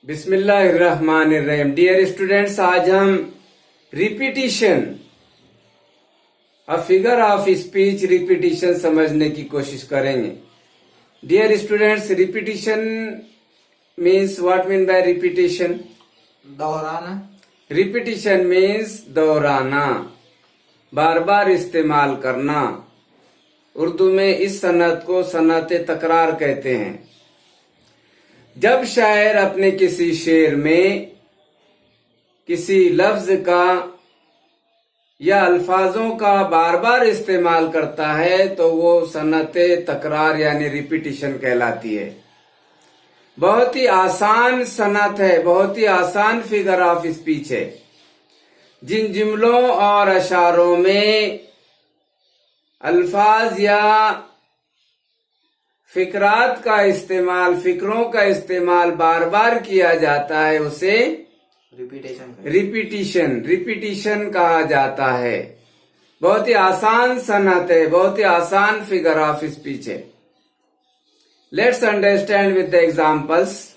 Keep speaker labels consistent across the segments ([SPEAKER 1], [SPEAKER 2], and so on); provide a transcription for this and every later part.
[SPEAKER 1] बिस्मिल्लाहिर्रहमानिर्रहीम। Dear students, आज हम repetition, a figure of speech repetition समझने की कोशिश करेंगे। Dear students, repetition means what mean by repetition?
[SPEAKER 2] दोहराना।
[SPEAKER 1] रिपीटिशन मीन्स दोहराना, बार बार इस्तेमाल करना। उर्दू में इस सनत को सनत तकरार कहते हैं। जब शायर अपने किसी शेर में किसी लफ्ज का या अल्फाजों का बार बार इस्तेमाल करता है तो वो सनत तकरार यानी रिपीटिशन कहलाती है। बहुत ही आसान सनत है, बहुत ही आसान फिगर ऑफ स्पीच है। जिन जुमलों और अशारों में अल्फाज या फिक्रात का इस्तेमाल, फिक्रों का इस्तेमाल बार बार किया जाता है उसे रिपीटिशन कहा जाता है। बहुत ही आसान सनत है, बहुत ही आसान फिगर ऑफ स्पीच है। Let's understand with the examples.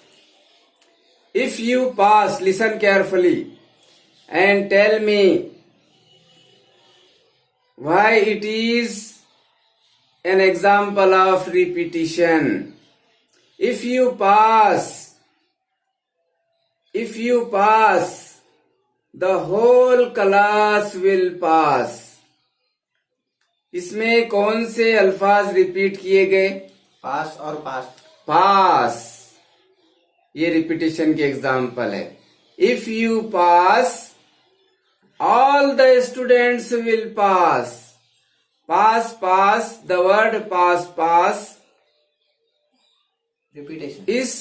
[SPEAKER 1] If you pass, listen carefully and tell me why it is an example of repetition. If you pass, the whole class will pass. इसमें कौन से अल्फाज repeat किए गए?
[SPEAKER 2] पास और पास।
[SPEAKER 1] पास, ये repetition के एग्जाम्पल है। If you pass, all the students will pass. Pass, the word pass
[SPEAKER 2] repetition.
[SPEAKER 1] इस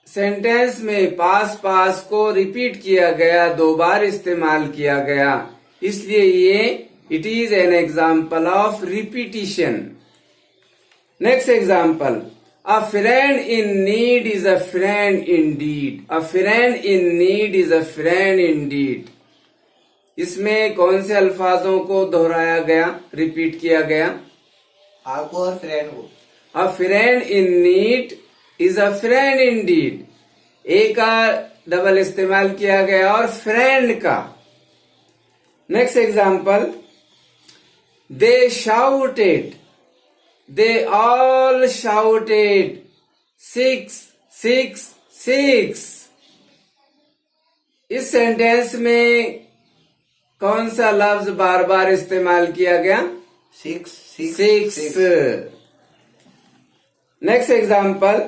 [SPEAKER 1] सेंटेंस में पास को रिपीट किया गया, 2 बार इस्तेमाल किया गया, इसलिए ये it is an example of repetition. Next example, a friend in need is a friend Indeed. A friend in need is a friend Indeed. इसमें कौन से अल्फाजों को दोहराया गया, रिपीट किया गया?
[SPEAKER 2] आपको और फ्रेंड को।
[SPEAKER 1] A friend in need is a friend indeed. A का डबल इस्तेमाल किया गया और फ्रेंड का। Next example, they shouted, they all shouted 6 6 6। इस सेंटेंस में कौन सा लफ्ज बार बार इस्तेमाल किया गया?
[SPEAKER 2] 6।
[SPEAKER 1] Next example,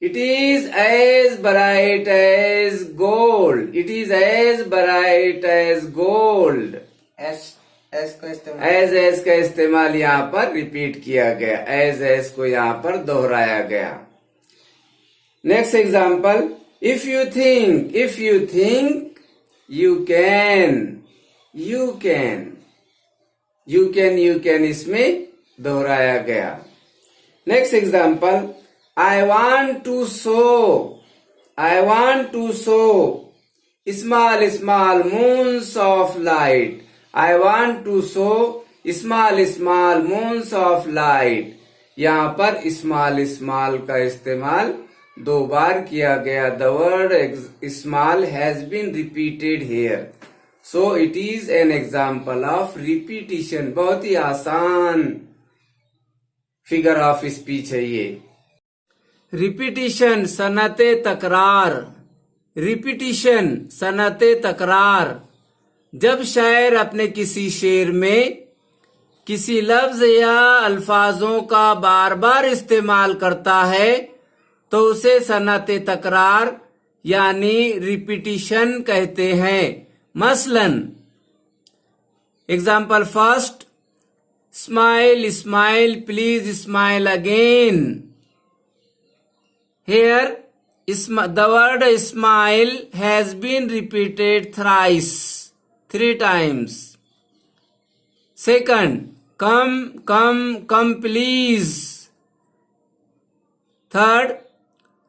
[SPEAKER 1] it is as bright as gold. It is as bright as gold.
[SPEAKER 2] As का इस्तेमाल,
[SPEAKER 1] एज का इस्तेमाल यहाँ पर रिपीट किया गया, एज को यहाँ पर दोहराया गया। Next example, if you think you can इसमें दोहराया गया। Next example, I want to show small moons of light. I want to show small moons of light. यहाँ पर small का इस्तेमाल 2 बार किया गया। The word small has been repeated here. So it is an example of repetition. बहुत ही आसान figure of speech है ये। रिपीटिशन सनते तकरार। रिपीटिशन सनते तकरार। जब शायर अपने किसी शेर में किसी लफ्ज या अल्फाजों का बार बार इस्तेमाल करता है तो उसे सनत तकरार यानी रिपीटिशन कहते हैं। मसलन, example first, smile please smile again. Here the word smile has been repeated thrice, 3 times. Second, come please. Third,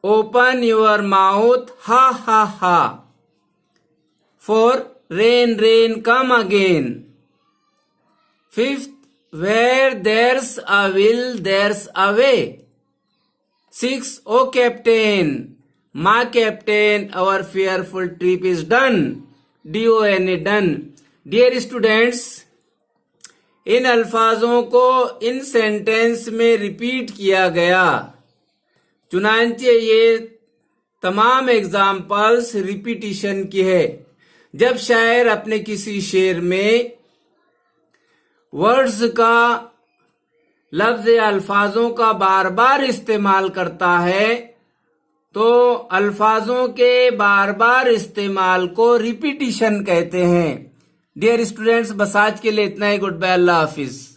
[SPEAKER 1] open your mouth, ha. 4, rain come again. 5th, where there's a will there's a way. 6, oh captain, my captain our fearful trip is done, DON done. Dear students, इन अल्फाजों को इन sentence में repeat किया गया, चुनांचे ये तमाम examples repetition की है। जब शायर अपने किसी शेर में वर्ड्स का, लफ्ज या अल्फाजों का बार बार इस्तेमाल करता है तो अल्फाजों के बार बार इस्तेमाल को रिपीटिशन कहते हैं। डियर स्टूडेंट्स, बस आज के लिए इतना ही। गुड बाय, अल्लाह हाफिज।